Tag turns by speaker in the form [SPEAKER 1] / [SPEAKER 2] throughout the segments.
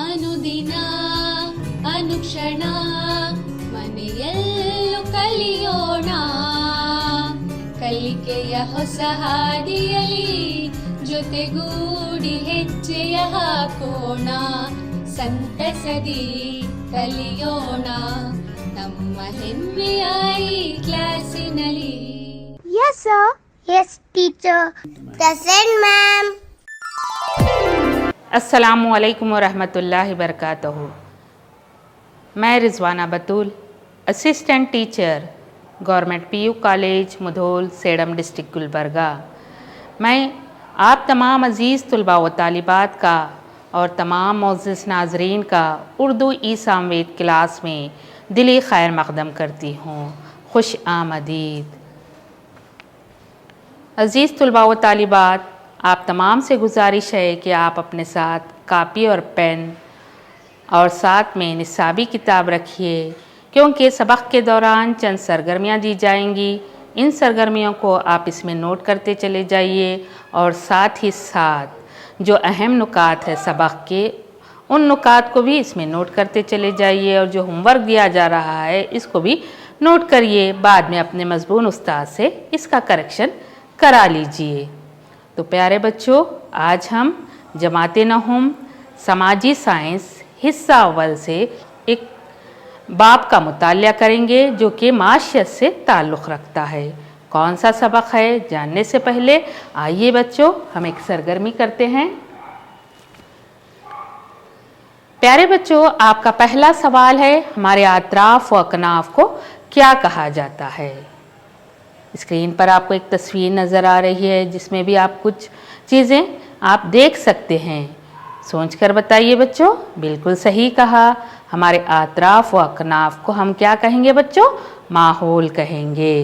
[SPEAKER 1] ಅನುದಿನ ಅನುಕ್ಷಣ ಮನೆಯಲ್ಲೂ ಕಲಿಯೋಣ, ಕಲಿಕೆಯ ಹೊಸ ಹಾದಿಯಲ್ಲಿ ಜೊತೆಗೂಡಿ ಹೆಜ್ಜೆಯ ಹಾಕೋಣ, ಸಂತಸದಿ ಕಲಿಯೋಣ ನಮ್ಮ ಹೆಮ್ಮೆಯ ಈ ಕ್ಲಾಸಿನಲ್ಲಿ.
[SPEAKER 2] Yes sir. Yes teacher. Present ma'am.
[SPEAKER 3] अस्सलामु अलैकुम वरहमतुल्लाहि वबरकातुहू। मैं Rizwana Batool, assistant teacher, government PU college Mudhol, Sedam district Gulbarga. मैं आप तमाम अज़ीज़ तलबा व तालिबात का और तमाम मोअज़्ज़िज़ नाज़रीन का उर्दू ई सामवेद क्लास में दिली खैर मक़दम करती हूँ। खुश आमदीद। अज़ीज़ तलबा व तालिबात, आप तमाम से गुजारिश है कि आप अपने साथ कापी और पेन और साथ में निसाबी किताब रखिए, क्योंकि सबक के दौरान चंद सरगर्मियाँ दी जाएंगी। इन सरगर्मियों को आप इसमें नोट करते चले जाइए और साथ ही साथ जो अहम नुकात है सबक के, उन नुकात को भी इसमें नोट करते चले जाइए और जो होमवर्क दिया जा रहा है इसको भी नोट करिए। बाद में अपने मज़बून उस्ताद से इसका करेक्शन करा लीजिए। तो प्यारे बच्चों, आज हम जमाते नहुम समाजी साइंस हिस्सा अव्वल से एक बाब का मुतालिया करेंगे जो कि माशियत से ताल्लुक़ रखता है। कौन सा सबक है जानने से पहले आइए बच्चों हम एक सरगर्मी करते हैं। प्यारे बच्चों, आपका पहला सवाल है हमारे अतराफ़ व अकनाफ़ को क्या कहा जाता है। स्क्रीन पर आपको एक तस्वीर नज़र आ रही है जिसमें भी आप कुछ चीज़ें आप देख सकते हैं। सोच कर बताइए बच्चों। बिल्कुल सही कहा, हमारे अतराफ़ व अकनाफ़ को हम क्या कहेंगे बच्चों? माहौल कहेंगे।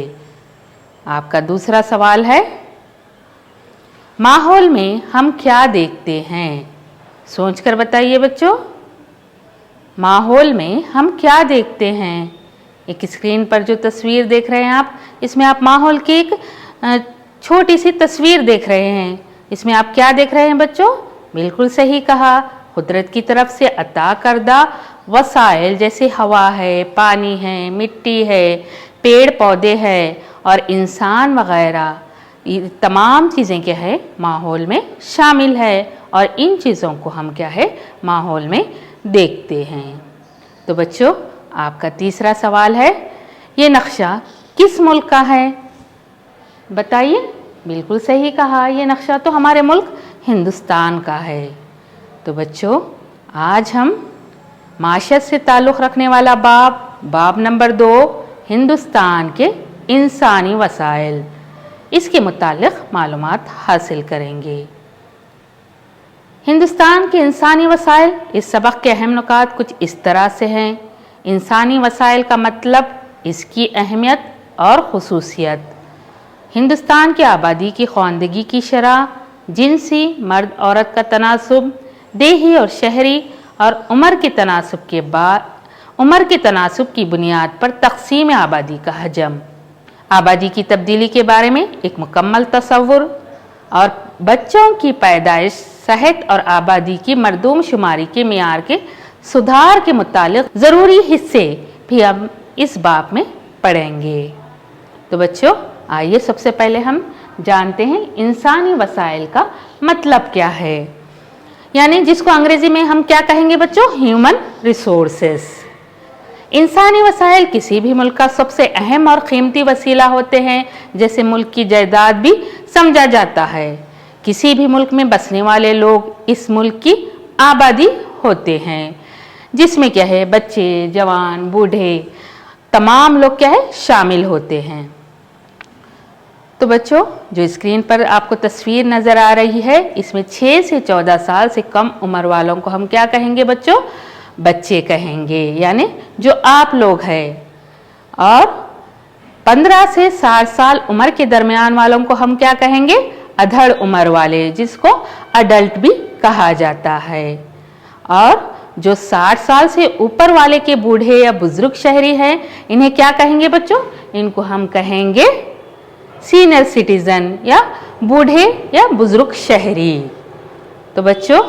[SPEAKER 3] आपका दूसरा सवाल है माहौल में हम क्या देखते हैं। सोच कर बताइए बच्चों, माहौल में हम क्या देखते हैं। एक स्क्रीन पर जो तस्वीर देख रहे हैं आप, इसमें आप माहौल की एक छोटी सी तस्वीर देख रहे हैं। इसमें आप क्या देख रहे हैं बच्चों? बिल्कुल सही कहा, कुदरत की तरफ से अता करदा वसाइल जैसे हवा है, पानी है, मिट्टी है, पेड़ पौधे हैं और इंसान वगैरह, ये तमाम चीज़ें क्या है माहौल में शामिल है और इन चीज़ों को हम क्या है माहौल में देखते हैं। तो बच्चों, आपका तीसरा सवाल है ये नक्शा किस मुल्क का है। बताइए। बिल्कुल सही कहा, ये नक्शा तो हमारे मुल्क हिंदुस्तान का है। तो बच्चों, आज हम माशियत से ताल्लुक़ रखने वाला बाब नंबर 2 हिंदुस्तान के इंसानी वसाइल, इसके मुतालिक मालूमात हासिल करेंगे। हिंदुस्तान के इंसानी वसाइल, इस सबक के अहम नुकात कुछ इस तरह से हैं। इंसानी वसाइल का मतलब, इसकी अहमियत और खुसूसियत, हिंदुस्तान की आबादी की ख्वानदगी की शरह, जिनसी मर्द औरत का तनासुब, देही और शहरी और उम्र के तनासुब की बुनियाद पर तकसीम आबादी का हजम, आबादी की तब्दीली के बारे में एक मुकम्मल तसव्वुर और बच्चों की पैदाइश, सेहत और आबादी की मरदूम शुमारी के मियार के सुधार के मुतालिक ज़रूरी हिस्से भी हम इस बाब में पढ़ेंगे। तो बच्चों, आइए सबसे पहले हम जानते हैं इंसानी वसाइल का मतलब क्या है, यानी जिसको अंग्रेज़ी में हम क्या कहेंगे बच्चों? Human resources. इंसानी वसाइल किसी भी मुल्क का सबसे अहम और कीमती वसीला होते हैं, जैसे मुल्क की जायदाद भी समझा जाता है। किसी भी मुल्क में बसने वाले लोग इस मुल्क की आबादी होते हैं, जिसमें क्या है बच्चे, जवान, बूढ़े, तमाम लोग क्या है शामिल होते हैं। तो बच्चों, जो स्क्रीन पर आपको तस्वीर नज़र आ रही है, इसमें 6 से 14 साल से कम उम्र वालों को हम क्या कहेंगे बच्चों? बच्चे कहेंगे, यानी जो आप लोग हैं। और 15 से 60 साल उम्र के दरमियान वालों को हम क्या कहेंगे? अधड़ उम्र वाले, जिसको अडल्ट भी कहा जाता है। और जो 60 साल से ऊपर वाले के बूढ़े या बुजुर्ग शहरी हैं, इन्हें क्या कहेंगे बच्चों? इनको हम कहेंगे सीनियर सिटीजन या बूढ़े या बुजुर्ग शहरी। तो बच्चों,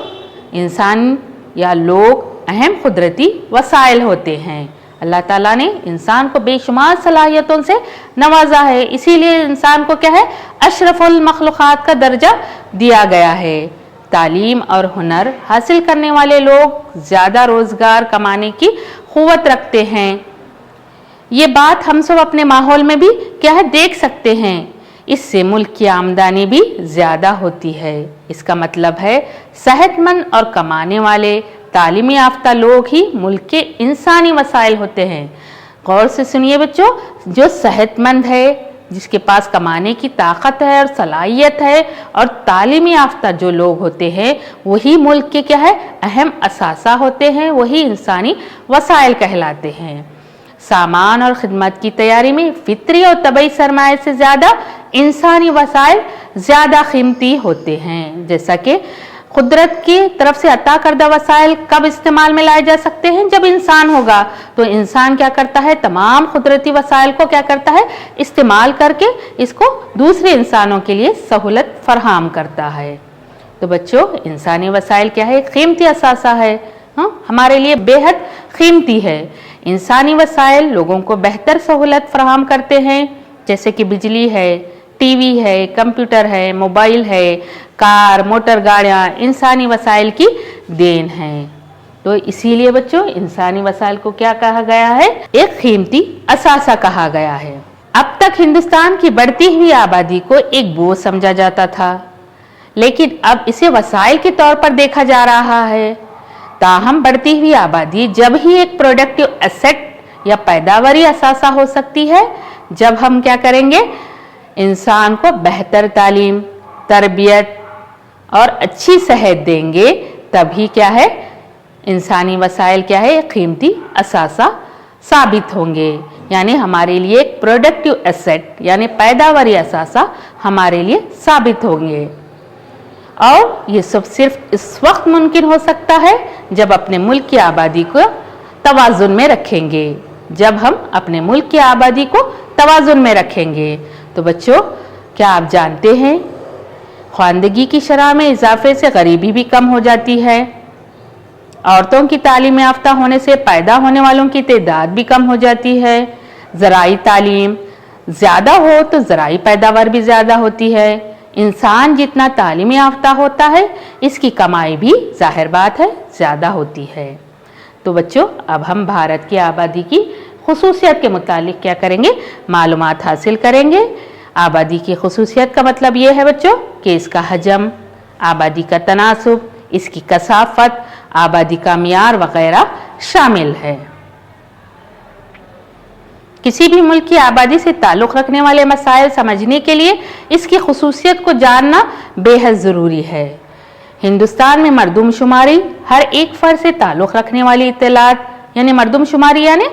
[SPEAKER 3] इंसान या लोग अहम कुदरती वसाइल होते हैं। अल्लाह ताला ने इंसान को बेशुमार सलाहियतों से नवाजा है, इसीलिए इंसान को क्या है, अशरफुल मखलूक़ात का दर्जा दिया गया है। तालीम और हुनर हासिल करने वाले लोग ज़्यादा रोज़गार कमाने की क़ुव्वत रखते हैं। ये बात हम सब अपने माहौल में भी क्या है देख सकते हैं। इससे मुल्क की आमदनी भी ज़्यादा होती है। इसका मतलब है सेहतमंद और कमाने वाले तालीमी याफ्ता लोग ही मुल्क के इंसानी वसाइल होते हैं। गौर से सुनिए बच्चों, जो सेहतमंद है, जिसके पास कमाने की ताकत है और सलाहियत है और तालीमी याफ्ता जो लोग होते हैं, वही मुल्क के क्या है अहम असासा होते हैं, वही इंसानी वसाइल कहलाते हैं। सामान और खिदमत की तैयारी में फितरी और तबई सरमाए से ज़्यादा इंसानी वसाइल ज़्यादा कीमती होते हैं। जैसा कि कुदरत की तरफ से अता करदा वसाइल कब इस्तेमाल में लाए जा सकते हैं, जब इंसान होगा। तो इंसान क्या करता है, तमाम कुदरती वसाइल को क्या करता है, इस्तेमाल करके इसको दूसरे इंसानों के लिए सहूलत फराहम करता है। तो बच्चों, इंसानी वसाइल क्या है, कीमती असासा है, हमारे लिए बेहद कीमती है। इंसानी वसाइल लोगों को बेहतर सहूलत फराहम करते हैं, जैसे कि बिजली है, टीवी है, कंप्यूटर है, मोबाइल है, कार, मोटर गाड़ियाँ इंसानी वसाइल की देन है। तो इसीलिए बच्चों, इंसानी वसाइल को क्या कहा गया है, एक कीमती असासा कहा गया है। अब तक हिंदुस्तान की बढ़ती हुई आबादी को एक बोझ समझा जाता था, लेकिन अब इसे वसाइल के तौर पर देखा जा रहा है। ताहम बढ़ती हुई आबादी जब ही एक प्रोडक्टिव एसेट या पैदावारी असासा हो सकती है, जब हम क्या करेंगे, इंसान को बेहतर तालीम, तरबियत और अच्छी सेहत देंगे, तभी क्या है, इंसानी वसाइल क्या है, कीमती असासा साबित होंगे। यानी हमारे लिए एक प्रोडक्टिव एसेट यानी पैदावारी असासा हमारे लिए साबित होंगे। और ये सब सिर्फ इस वक्त मुमकिन हो सकता है जब अपने मुल्क की आबादी को तवाज़ुन में रखेंगे, जब हम अपने मुल्क की आबादी को तवाज़ुन में रखेंगे। तो बच्चों, क्या आप जानते हैं, ख्वानदगी की शरह में इजाफे से गरीबी भी कम हो जाती है। औरतों की तालीम याफ्ता होने से पैदा होने वालों की तादाद भी कम हो जाती है। ज़राई तालीम ज़्यादा हो तो ज़राई पैदावार भी ज़्यादा होती है। इंसान जितना तालीम याफ्ता होता है, इसकी कमाई भी जाहिर बात है ज़्यादा होती है। तो बच्चों, अब हम भारत की आबादी की खुसूसियत के मुतालिक क्या करेंगे, मालूमात हासिल करेंगे। आबादी की खुसूसियत का मतलब ये है बच्चों कि इसका हजम, आबादी का तनासुब, इसकी कसाफत, आबादी का मियार वगैरह शामिल है। किसी भी मुल्क की आबादी से ताल्लुक़ रखने वाले मसाइल समझने के लिए इसकी खुसूसियत को जानना बेहद ज़रूरी है। हिंदुस्तान में मरदमशुमारी हर एक फ़र्द से ताल्लुक़ रखने वाली इत्तलात, यानी मरदमशुमारी यानी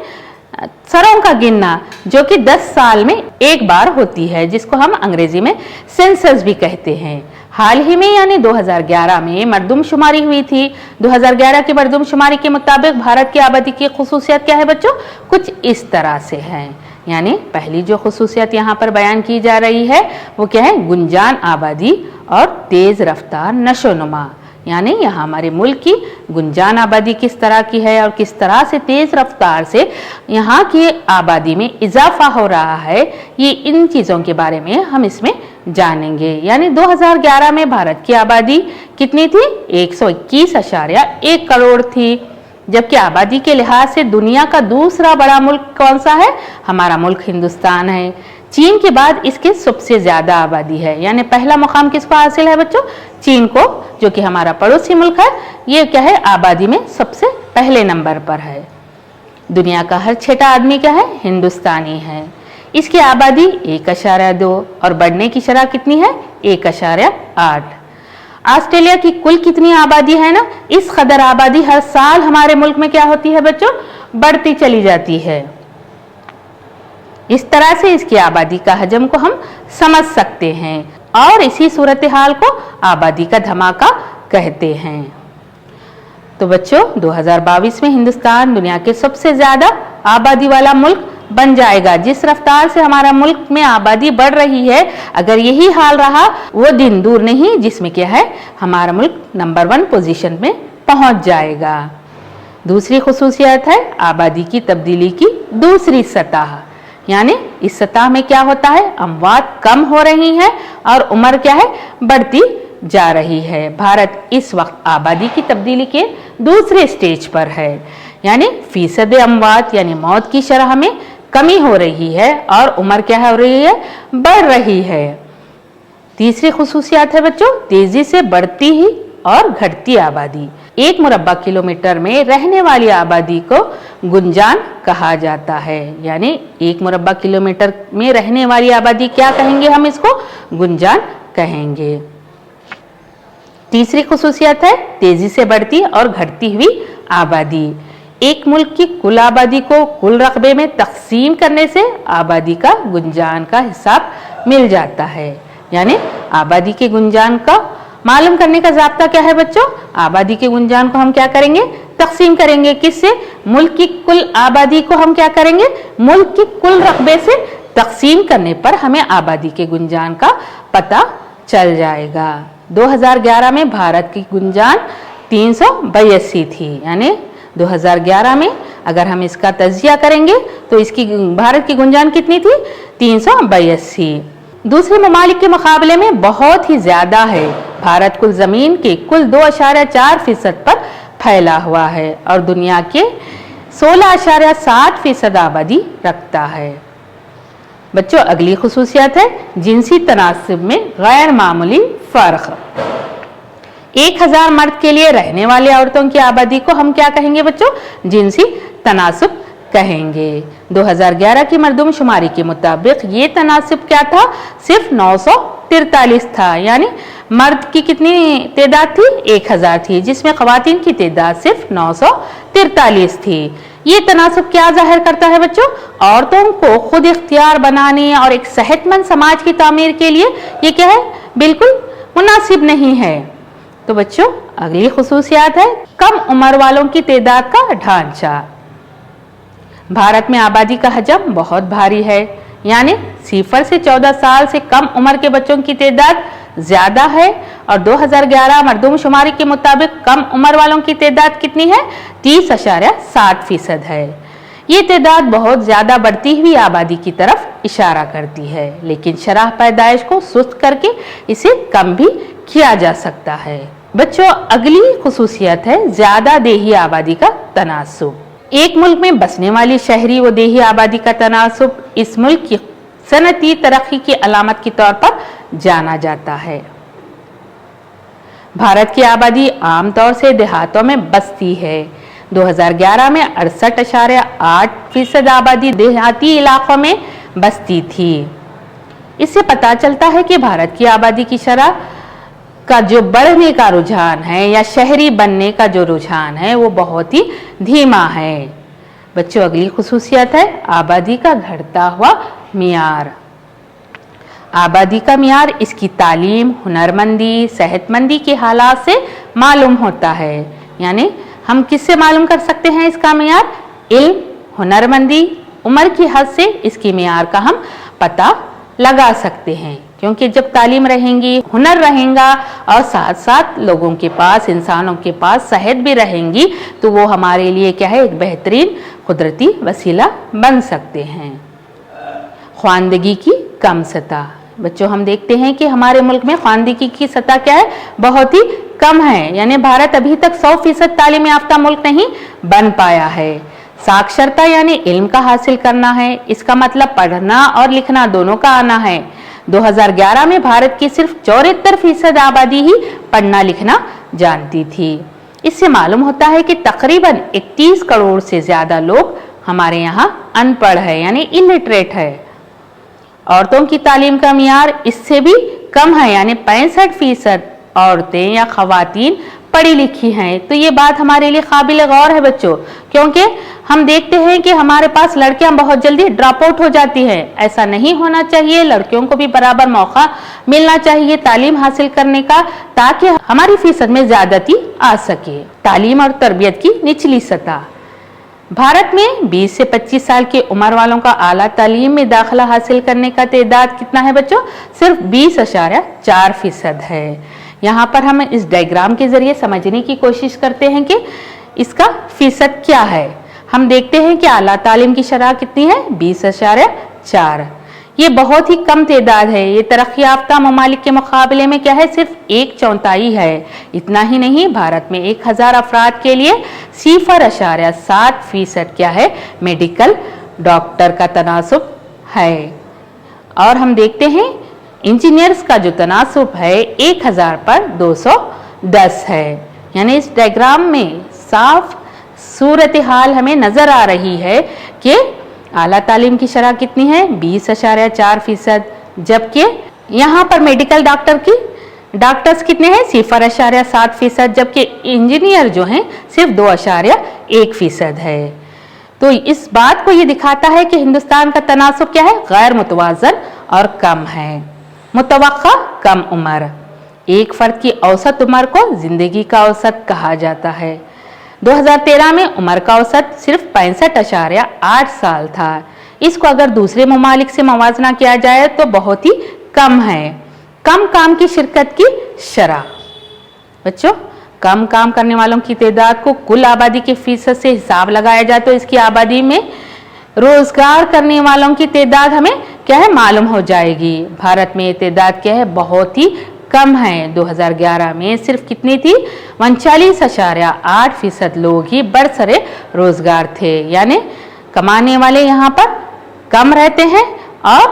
[SPEAKER 3] सरों का गिनना, जो कि 10 साल में एक बार होती है, जिसको हम अंग्रेजी में सेंसस भी कहते हैं। हाल ही में यानी 2011 में मरदमशुमारी हुई थी। 2011 की मरदमशुमारी के मुताबिक भारत की आबादी की खुसूसियत क्या है बच्चों, कुछ इस तरह से है। यानी पहली जो खुसूसियत यहाँ पर बयान की जा रही है वो क्या है, गुंजान आबादी और तेज़ रफ्तार नशोनुमा। यानी यहाँ हमारे मुल्क की गुंजान आबादी किस तरह की है और किस तरह से तेज़ रफ्तार से यहाँ की आबादी में इजाफा हो रहा है, ये इन चीज़ों के बारे में हम इसमें जानेंगे। यानी 2011 में भारत की आबादी कितनी थी, 121.1 करोड़ थी, जबकि आबादी के लिहाज से दुनिया का दूसरा बड़ा मुल्क कौन सा है, हमारा मुल्क हिंदुस्तान है। चीन के बाद इसके सबसे ज़्यादा आबादी है। यानी पहला मुकाम किसको हासिल है बच्चों, चीन को, जो कि हमारा पड़ोसी मुल्क है। ये क्या है, आबादी में सबसे पहले नंबर पर है। दुनिया का हर छठा आदमी क्या है, हिंदुस्तानी है। इसकी आबादी 1.2 और बढ़ने की शरह कितनी है, 1.8। ऑस्ट्रेलिया की कुल कितनी आबादी है ना, इस कदर आबादी हर साल हमारे मुल्क में क्या होती है बच्चों, बढ़ती चली जाती है। इस तरह से इसकी आबादी का हजम को हम समझ सकते हैं और इसी सूरत हाल को आबादी का धमाका कहते हैं। तो बच्चों, 2022 में हिंदुस्तान दुनिया के सबसे ज्यादा आबादी वाला मुल्क बन जाएगा। जिस रफ्तार से हमारा मुल्क में आबादी बढ़ रही है, अगर यही हाल रहा, वो दिन दूर नहीं जिसमें क्या है, हमारा मुल्क नंबर 1 पोजीशन में पहुंच जाएगा। दूसरी खुसूसियत है आबादी की तब्दीली की दूसरी सतह, यानी इस सतह में क्या होता है, अमवात कम हो रही है और उम्र क्या है, बढ़ती जा रही है। भारत इस वक्त आबादी की तब्दीली के दूसरे स्टेज पर है, यानी फीसद अमवात यानी मौत की शरह में कमी हो रही है और उम्र क्या हो रही है, बढ़ रही है। तीसरी खुसूसियत है बच्चों तेजी से बढ़ती ही और घटती आबादी। 1 मुरब्बा किलोमीटर में रहने वाली आबादी को गुंजान कहा जाता है, यानी 1 मुरब्बा किलोमीटर में रहने वाली आबादी क्या कहेंगे, हम इसको गुंजान कहेंगे। तीसरी खुसूसियत है तेजी से बढ़ती और घटती हुई आबादी। एक मुल्क की कुल आबादी को कुल रकबे में तकसीम करने से आबादी का गुंजान का हिसाब मिल जाता है, यानी आबादी के गुंजान का मालूम करने का ज़ाब्ता क्या है बच्चों, आबादी के गुंजान को हम क्या करेंगे, तकसीम करेंगे। किससे, मुल्क की कुल आबादी को हम क्या करेंगे, मुल्क की कुल रकबे से तकसीम करने पर हमें आबादी के गुंजान का पता चल जाएगा। 2011 में भारत की गुंजान 382 थी, यानी 2011 में अगर हम इसका तजिया करेंगे तो इसकी भारत की गुंजान कितनी थी, 382। दूसरे ममालिक के मुकाबले में बहुत ही ज्यादा है। भारत कुल जमीन के कुल 2.4% पर फैला हुआ है और दुनिया के 16.7% आबादी रखता है। बच्चों अगली खुसूसियत है जिनसी तनासब में गैर मामूली फर्क। 1000 मर्द के लिए रहने वाले औरतों की आबादी को हम क्या कहेंगे बच्चों, जिनसी तनासब कहेंगे। 2011 की मरदमशुमारी के मुताबिक ये तनासब क्या था, सिर्फ 943 था, यानी मर्द की कितनी तादाद थी, 1000 थी, जिसमें ख्वातीन की तादाद सिर्फ 943 थी। ये तनासब क्या जाहिर करता है बच्चों, औरतों को खुद इख्तियार बनाने और एक सेहतमंद समाज की तामीर के लिए ये क्या है, बिल्कुल मुनासिब नहीं है। तो बच्चों अगली खुसूसियत है कम उम्र वालों की तादाद का ढांचा। भारत में आबादी का हजम बहुत भारी है, यानी 0 से 14 साल से कम उम्र के बच्चों की तादाद ज्यादा है और 2011 मरदमशुमारी के मुताबिक कम उम्र वालों की तादाद कितनी है, 30.7% है। ये तादाद बहुत ज्यादा बढ़ती हुई आबादी की तरफ इशारा करती है, लेकिन शरह पैदाइश को सुस्त करके इसे कम भी किया जा सकता है। बच्चों अगली खुसूसियत है ज्यादा देही आबादी का तनासुब। एक मुल्क में बसने वाली शहरी व देही आबादी का तनासुब इस मुल्क की सनती तरक्की की अलामत के तौर पर जाना जाता है। भारत की आबादी आमतौर से देहातों में बसती है। 2011 में 68.8% आबादी देहाती इलाकों में बसती थी। इससे पता चलता है कि भारत की आबादी की शरह का जो बढ़ने का रुझान है या शहरी बनने का जो रुझान है वो बहुत ही धीमा है। बच्चों अगली खुसूसियत है आबादी का घटता हुआ मियार। आबादी का मियार इसकी तालीम, हुनरमंदी, सेहतमंदी के हालात से मालूम होता है, यानी हम किससे मालूम कर सकते हैं इसका मियार, इल्म, हुनरमंदी, उम्र की हद से इसकी मियार का हम पता लगा सकते हैं। क्योंकि जब तालीम रहेंगी, हुनर रहेगा और साथ साथ लोगों के पास, इंसानों के पास सेहत भी रहेंगी तो वो हमारे लिए क्या है, एक बेहतरीन कुदरती वसीला बन सकते हैं। ख्वानदगी की कम सतह। बच्चों हम देखते हैं कि हमारे मुल्क में ख्वानदगी की सतह क्या है, बहुत ही कम है, यानी भारत अभी तक 100% तालीम याफ्ता मुल्क नहीं बन पाया है। साक्षरता यानी इल्म का हासिल करना है, इसका मतलब पढ़ना और लिखना दोनों का आना है। 2011 में भारत की सिर्फ 74% आबादी ही पढ़ना लिखना जानती थी। इससे मालूम होता है कि तकरीबन 31 करोड़ से ज्यादा लोग हमारे यहाँ अनपढ़ है, यानी इलिटरेट है। औरतों की तालीम का मियार इससे भी कम है, यानी 65% औरतें या खवातीन पढ़ी लिखी हैं। तो ये बात हमारे लिए काबिल गौर है बच्चों, क्योंकि हम देखते हैं कि हमारे पास लड़कियां बहुत जल्दी ड्रॉप आउट हो जाती हैं। ऐसा नहीं होना चाहिए, लड़कियों को भी बराबर मौका मिलना चाहिए तालीम हासिल करने का, ताकि हमारी फीसद में ज्यादती आ सके। तालीम और तरबियत की निचली सतह। भारत में 20 से 25 साल की उम्र वालों का आला तालीम में दाखिला हासिल करने का तादाद कितना है बच्चों, सिर्फ 20.4% है। यहाँ पर हम इस डायग्राम के जरिए समझने की कोशिश करते हैं कि इसका फीसद क्या है। हम देखते हैं कि आला तालीम की शरह कितनी है, 20.4। ये बहुत ही कम तादाद है। ये तरक्की याफ्ता ममालिक के मुकाबले में क्या है, सिर्फ 1/4 है। इतना ही नहीं, भारत में 1000 अफराद के लिए 0.7% क्या है, मेडिकल डॉक्टर का तनासुब है। और हम देखते हैं इंजीनियर्स का जो तनासुब है 1000 पर 210 है। यानी इस डायग्राम में साफ सूरत हाल हमें नजर आ रही है कि आला तालीम की शरह कितनी है, 20.4%, जबकि यहाँ पर मेडिकल डॉक्टर्स कितने हैं, 0.7%, जबकि इंजीनियर जो हैं सिर्फ 2.1% है। तो इस बात को ये दिखाता है कि हिंदुस्तान का तनासुब क्या है, गैर मुतवाज़न और कम है। मुतवक्का कम उम्र, एक फर्द की औसत उम्र को जिंदगी का औसत कहा जाता है। 2013 में उम्र का औसत सिर्फ 65.8 साल था। इसको अगर दूसरे ममालिक से मवाजना किया जाए तो बहुत ही कम है। कम काम की शिरकत की शरह, बच्चों कम काम करने वालों की तादाद को कुल आबादी के फीसद से हिसाब लगाया जाए तो इसकी आबादी में रोजगार करने वालों की तादाद हमें क्या है, मालूम हो जाएगी। भारत में ये तादाद क्या है, बहुत ही कम है। 2011 में सिर्फ कितनी थी, 39.8% लोग ही बरसरे रोजगार थे। यानी कमाने वाले यहाँ पर कम रहते हैं और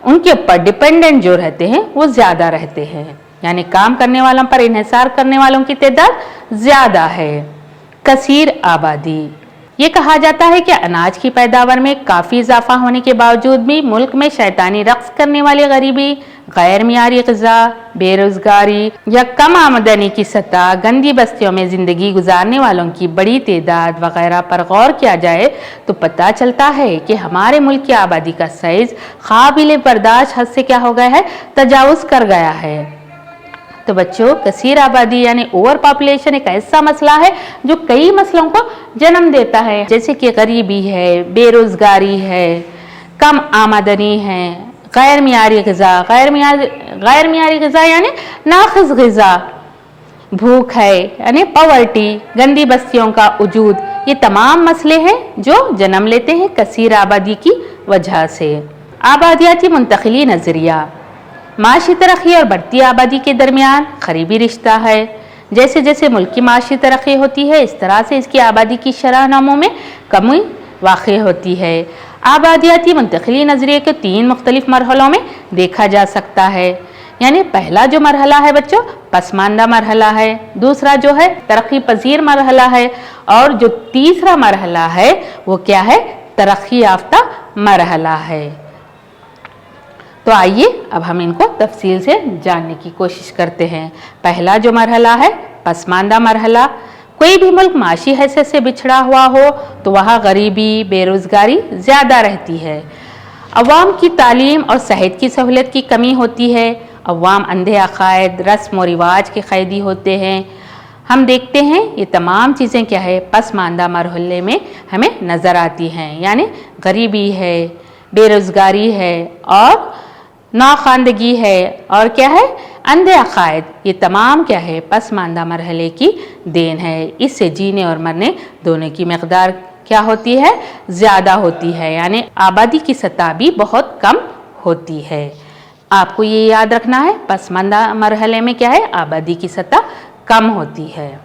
[SPEAKER 3] उनके ऊपर डिपेंडेंट जो रहते हैं वो ज्यादा रहते हैं। यानी काम करने वालों पर इन्हिसार करने वालों की तादाद ज्यादा है। कसीर आबादी, ये कहा जाता है कि अनाज की पैदावार में काफी इजाफा होने के बावजूद भी मुल्क में शैतानी रक्स करने वाली गरीबी, गैर मियारी ग़िज़ा, बेरोजगारी या कम आमदनी की सतह, गंदी बस्तियों में जिंदगी गुजारने वालों की बड़ी तादाद वगैरह पर गौर किया जाए तो पता चलता है कि हमारे मुल्क की आबादी का साइज काबिल बर्दाश्त हद से क्या हो गया है, तजावुज़ कर गया है। तो बच्चों कसीर आबादी यानी ओवर पॉपुलेशन एक ऐसा मसला है जो कई मसलों को जन्म देता है, जैसे कि गरीबी है, बेरोजगारी है, कम आमदनी है, गैर मियारी ग़िज़ा यानी नाक़िस ग़िज़ा, भूख है यानी पॉवर्टी, गंदी बस्तियों का वजूद, ये तमाम मसले हैं जो जन्म लेते हैं कसीर आबादी की वजह से। आबादियाती मुंतकिली नज़रिया, माशी तरक्की और बढ़ती आबादी के दरमियान करीबी रिश्ता है। जैसे जैसे मुल्क की माशी तरक्की होती है इस तरह से इसकी आबादी की शरह नमो में कमी वाक़ई होती है। आबादियाती मुंतकिली नज़रिए के 3 मुख्तलिफ मरहलों में देखा जा सकता है। यानी पहला जो मरहला है बच्चों पसमानदा मरहला है, दूसरा जो है तरक्की पजीर मरहला है और जो तीसरा मरहला है वो क्या है, तरक्की याफ्ता मरहला है। तो आइए अब हम इनको तफसील से जानने की कोशिश करते हैं। पहला जो मरहला है पसमानदा मरहला, कोई भी मुल्क माशी हैसियत से बिछड़ा हुआ हो तो वहाँ गरीबी, बेरोजगारी ज़्यादा रहती है। अवाम की तालीम और सेहत की सहूलत की कमी होती है। अवाम अंधे अकायद, रस्म व रिवाज के कैदी होते हैं। हम देखते हैं ये तमाम चीज़ें क्या है, पसमानदा मरहले में हमें नज़र आती हैं। यानी गरीबी है, बेरोजगारी है और नाखानदगी है और क्या है, अंधे अकायद, ये तमाम क्या है, पसमानदा मरहले की देन है। इससे जीने और मरने दोनों की मकदार क्या होती है, ज़्यादा होती है। यानी आबादी की सतह भी बहुत कम होती है। आपको ये याद रखना है, पसमानदा मरहले में क्या है, आबादी की सतह कम होती है।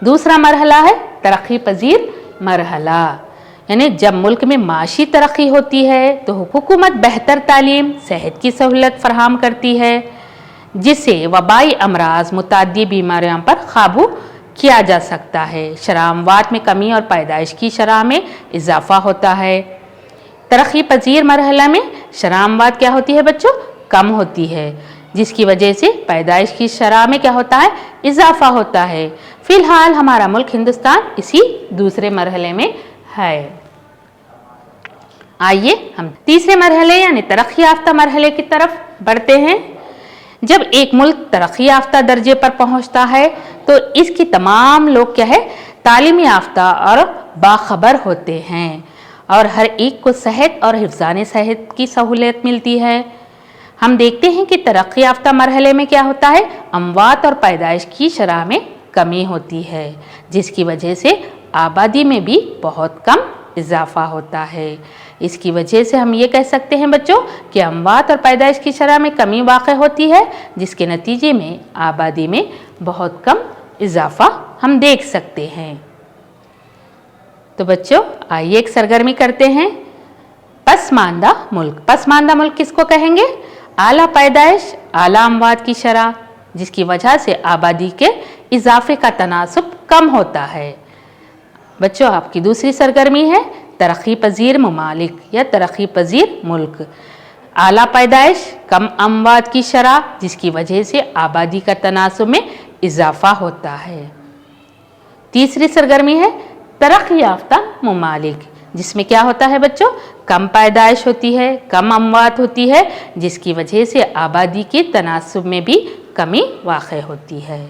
[SPEAKER 3] दूसरा मरहला है तरक्की पजीर मरहला, यानी जब मुल्क में माशी तरक्की होती है तो हुकूमत बेहतर तालीम, सेहत की सहूलत फराहम करती है जिससे वबाई अमराज, मुताद्दी बीमारियों पर काबू किया जा सकता है। शरह अमवात में कमी और पैदाइश की शरह में इजाफा होता है। तरक्की पजीर मरहला में शरह अमवात क्या होती है बच्चों, कम होती है, जिसकी वजह से पैदाइश की शरह में क्या होता है, इजाफा होता है। फिलहाल हमारा मुल्क हिंदुस्तान इसी दूसरे मरहले में है। आइए हम तीसरे मरहले यानी तरक्की याफ्ता मरहले की तरफ बढ़ते हैं। जब एक मुल्क तरक्की याफ्ता दर्जे पर पहुंचता है तो इसके तमाम लोग क्या है, तालीम याफ्ता और बाखबर होते हैं और हर एक को सेहत और हिफ्ज़ाने सेहत की सहूलियत मिलती है। हम देखते हैं कि तरक्की याफ्ता मरहले में क्या होता है, अमवात और पैदाइश की शरह में कमी होती है, जिसकी वजह से आबादी में भी बहुत कम इजाफा होता है। इसकी वजह से हम ये कह सकते हैं बच्चों कि अमवात और पैदाइश की शरह में कमी वाक़ होती है, जिसके नतीजे में आबादी में बहुत कम इजाफा हम देख सकते हैं। तो बच्चों आइए एक सरगर्मी करते हैं। पसमानदा मुल्क। पसमानदा मुल्क किसको कहेंगे? आला पैदाइश, आला अमवात की शरह, जिसकी वजह से आबादी के इजाफे का तनासुब कम होता है। बच्चों आपकी दूसरी सरगर्मी है तरक्की पजीर ममालिक या तरक्की पजीर मुल्क। आला पैदाइश, कम अमवात की शरह, जिसकी वजह से आबादी का तनासुब में इजाफा होता है। तीसरी सरगर्मी है तरक्की याफ्ता ममालिक, जिसमें क्या होता है बच्चों, कम पैदाइश होती है, कम अमवात होती है, जिसकी वजह से आबादी के तनासुब में भी कमी वाक़ होती है।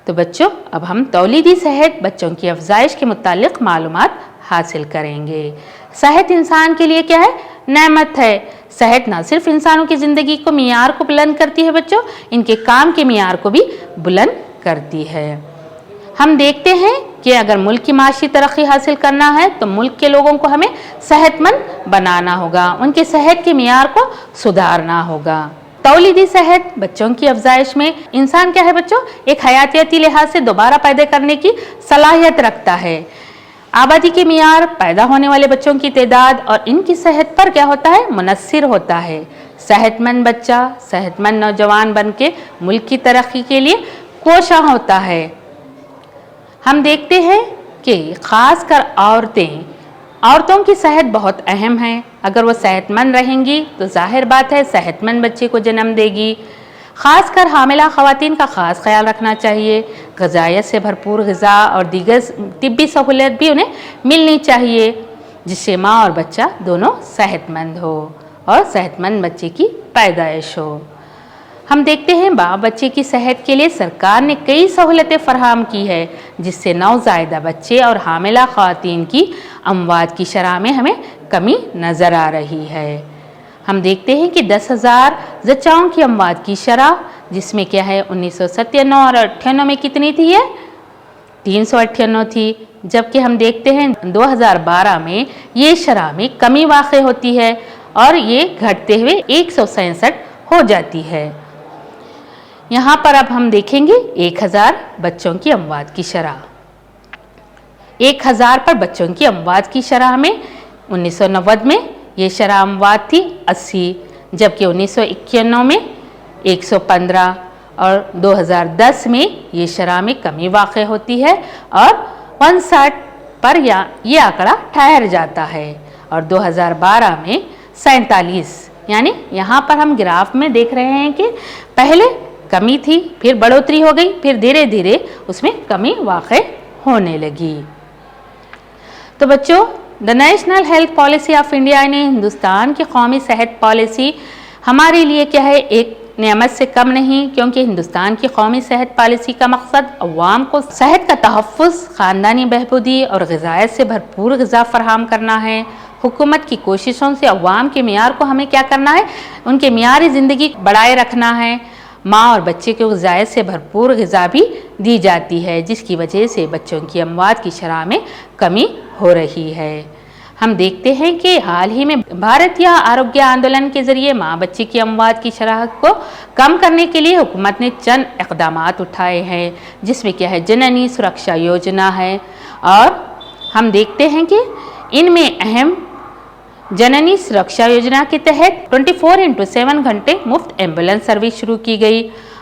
[SPEAKER 3] तो बच्चों अब हम तौलीदी सेहत बच्चों की अफजाइश के मुतालिक मालूमात हासिल करेंगे। सेहत इंसान के लिए क्या है? नेमत है। सेहत ना सिर्फ इंसानों की ज़िंदगी को मियार को बुलंद करती है बच्चों, इनके काम के मियार को भी बुलंद करती है। हम देखते हैं कि अगर मुल्क की माशी तरक्की हासिल करना है तो मुल्क के लोगों को हमें सेहतमंद बनाना होगा, उनके सेहत के मियार को सुधारना होगा। तौलीदी सेहत बच्चों की अफजाइश में इंसान क्या है बच्चों, एक हयातियाती लिहाज से दोबारा पैदा करने की सलाहियत रखता है। आबादी के मियार, पैदा होने वाले बच्चों की तादाद और इनकी सेहत पर क्या होता है, मुनस्सिर होता है। सेहतमंद बच्चा सेहतमंद नौजवान बन के मुल्क की तरक्की के लिए कोशा होता है। हम देखते हैं कि ख़ासकर औरतों की सेहत बहुत अहम है। अगर वो सेहतमंद रहेंगी तो जाहिर बात है सेहतमंद बच्चे को जन्म देगी। ख़ासकर हामिला ख़वातीन का ख़ास ख्याल रखना चाहिए। ग़िज़ायत से भरपूर ग़िज़ा और दीगर तिब्बी सहूलियत भी उन्हें मिलनी चाहिए, जिससे माँ और बच्चा दोनों सेहतमंद हो और सेहतमंद बच्चे की पैदाइश हो। हम देखते हैं बाप बच्चे की सेहत के लिए सरकार ने कई सहूलतें फराहम की है, जिससे नवज़ायदा बच्चे और हामिला ख़वातीन की अमवात की शरह में हमें कमी नज़र आ रही है। हम देखते हैं कि 10,000 ज़च्चाओं की अमवात की शरह, जिसमें क्या है 1997 और 98 में कितनी थी है 398 थी, जबकि हम देखते हैं 2012 में ये शरह में कमी वाक़ होती है और ये घटते हुए 167 हो जाती है। यहाँ पर अब हम देखेंगे 1000 बच्चों की अमवात की शरह। 1000 पर बच्चों की अमवात की शरह में 1990 में ये शरह अमवात थी 80, जबकि 1991 में 115 और 2010 में ये शरह में कमी वाक़ होती है और 59 पर ये आंकड़ा ठहर जाता है और 2012 में 47, यानी यहाँ पर हम ग्राफ में देख रहे हैं कि पहले कमी थी, फिर बढ़ोतरी हो गई, फिर धीरे धीरे उसमें कमी वाक़ होने लगी। तो बच्चों the national health policy of India ने हिंदुस्तान की कौमी सेहत पॉलिसी हमारे लिए क्या है, एक नेमत से कम नहीं, क्योंकि हिंदुस्तान की कौमी सेहत पॉलिसी का मकसद अवाम को सेहत का तहफ़्फ़ुज़, ख़ानदानी बहबूदी और ग़िज़ायत से भरपूर ग़िज़ा फ़राहम करना है। हुकूमत की कोशिशों से अवाम के मियार को हमें क्या करना है, उनके मियारी ज़िंदगी बढ़ाए रखना है। माँ और बच्चे को ग़िज़ायत से भरपूर ग़िज़ा भी दी जाती है, जिसकी वजह से बच्चों की अमवात की शरह में कमी हो रही है। हम देखते हैं कि हाल ही में भारतीय आरोग्य आंदोलन के ज़रिए माँ बच्चे की अमवात की शरह को कम करने के लिए हुकूमत ने चंद इक़दामात उठाए हैं, जिसमें क्या है जननी सुरक्षा योजना है और हम देखते हैं कि इनमें अहम जननी सुरक्षा योजना के तहत 24/7 घंटे मुफ्त एम्बुलेंस सर्विस शुरू की गई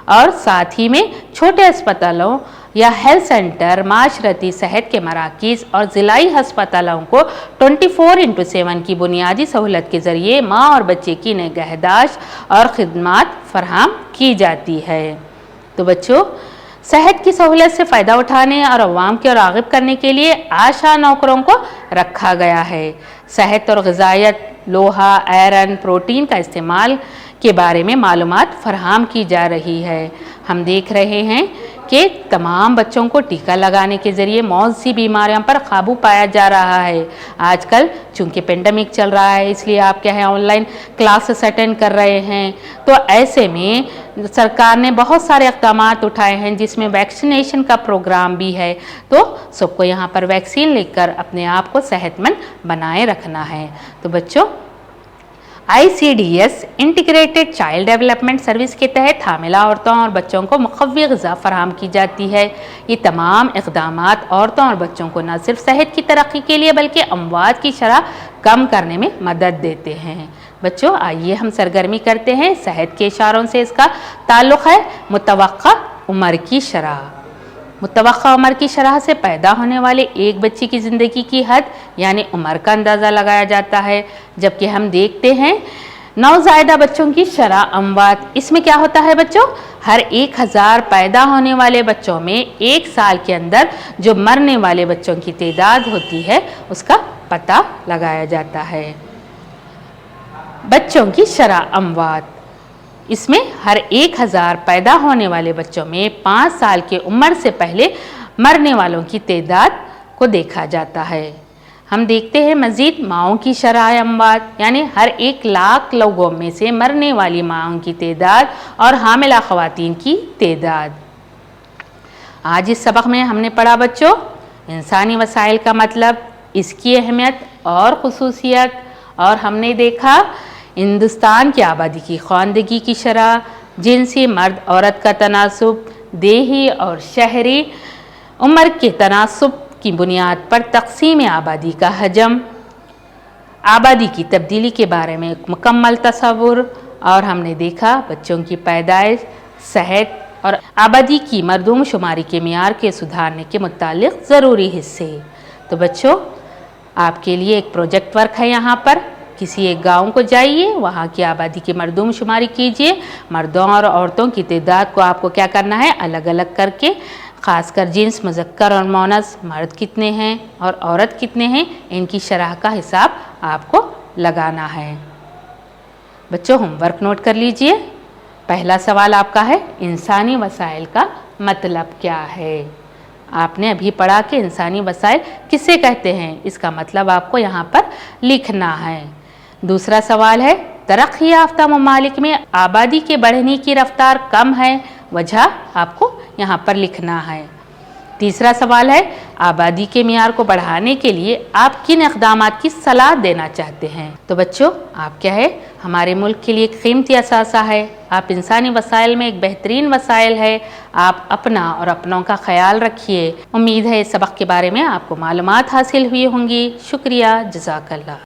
[SPEAKER 3] और साथ ही में छोटे अस्पतालों या हेल्थ सेंटर, माशरती सेहत के मराकीज़ और ज़िलाई हस्पतालों को 24/7 की बुनियादी सहूलत के ज़रिए माँ और बच्चे की निगहदाश्त और ख़िदमत फराहम की जाती है। तो बच्चों सेहत की सहूलत से फ़ायदा उठाने और अवाम को राग़िब करने के लिए आशा नौकरों को रखा गया है। सेहत और ग़िज़ायत, लोहा, आयरन, प्रोटीन का इस्तेमाल के बारे में मालूमात फराहम की जा रही है। हम देख रहे हैं कि तमाम बच्चों को टीका लगाने के ज़रिए मौत सी बीमारियों पर काबू पाया जा रहा है। आजकल चूँकि पेंडेमिक चल रहा है, इसलिए आप क्या है ऑनलाइन क्लासेस अटेंड कर रहे हैं, तो ऐसे में सरकार ने बहुत सारे इक़दामात उठाए हैं जिसमें वैक्सीनेशन का प्रोग्राम भी है। तो सबको यहाँ पर वैक्सीन लेकर अपने आप को सेहतमंद बनाए रखना है। तो बच्चों, ICDS integrated child development service के तहत हामिला औरतों और बच्चों को मुक़व्वी ग़िज़ा फराहम की जाती है। ये तमाम इक़दामात औरतों और बच्चों को न सिर्फ सेहत की तरक्की के लिए बल्कि अमवात की शरह कम करने में मदद देते हैं। बच्चों, आइए हम सरगर्मी करते हैं। सेहत के इशारों से इसका ताल्लुक़ है मुतवक्का उम्र की शरह। मुतवक्का उम्र की शरह से पैदा होने वाले एक बच्चे की ज़िंदगी की हद यानी उम्र का अंदाज़ा लगाया जाता है, जबकि हम देखते हैं नवज़ायदा बच्चों की शरह अमवात। इसमें क्या होता है बच्चों, हर 1000 पैदा होने वाले बच्चों में 1 साल के अंदर जो मरने वाले बच्चों की तादाद होती है उसका पता लगाया जाता है। बच्चों की शरह अमवात, इसमें हर 1000 पैदा होने वाले बच्चों में 5 साल की उम्र से पहले मरने वालों की तादाद को देखा जाता है। हम देखते हैं मज़ीद माओं की शरह अमवात, यानी हर 1 लाख लोगों में से मरने वाली माओं की तादाद और हामिला ख़वातीन की तादाद। आज इस सबक में हमने पढ़ा बच्चों इंसानी वसाइल का मतलब, इसकी अहमियत और ख़ुसूसियत, और हमने देखा हिंदुस्तान की आबादी की ख़वानदगी की शरह, जिनसी मर्द औरत का तनासुब, देही और शहरी उम्र के तनासुब की बुनियाद पर तक़सीम आबादी का हजम, आबादी की तब्दीली के बारे में एक मुकम्मल तसव्वुर, और हमने देखा बच्चों की पैदाइश, सेहत और आबादी की मरदूम शुमारी के मियार के सुधारने के मुतालिक ज़रूरी हिस्से। तो बच्चों, आपके लिए एक प्रोजेक्ट वर्क है। यहाँ पर किसी एक गांव को जाइए, वहाँ की आबादी की मरदूम शुमारी कीजिए। मर्दों और औरतों की तादाद को आपको क्या करना है, अलग अलग करके, ख़ासकर जिन्स मुज़क्कर और मोनस, मर्द कितने हैं और औरत कितने हैं, इनकी शरह का हिसाब आपको लगाना है। बच्चों, होमवर्क नोट कर लीजिए। पहला सवाल आपका है इंसानी वसाइल का मतलब क्या है। आपने अभी पढ़ा कि इंसानी वसाइल किसे कहते हैं, इसका मतलब आपको यहाँ पर लिखना है। दूसरा सवाल है तरक्की याफ्ता ममालिक में आबादी के बढ़ने की रफ्तार कम है, वजह आपको यहाँ पर लिखना है। तीसरा सवाल है आबादी के मियार को बढ़ाने के लिए आप किन इक़दामात की सलाह देना चाहते हैं। तो बच्चों, आप क्या है हमारे मुल्क के लिए एक कीमती असासा है। आप इंसानी वसाइल में एक बेहतरीन वसाइल है। आप अपना और अपनों का ख्याल रखिए। उम्मीद है इस सबक के बारे में आपको मालूमात हासिल हुई होंगी। शुक्रिया, जज़ाकल्लाह।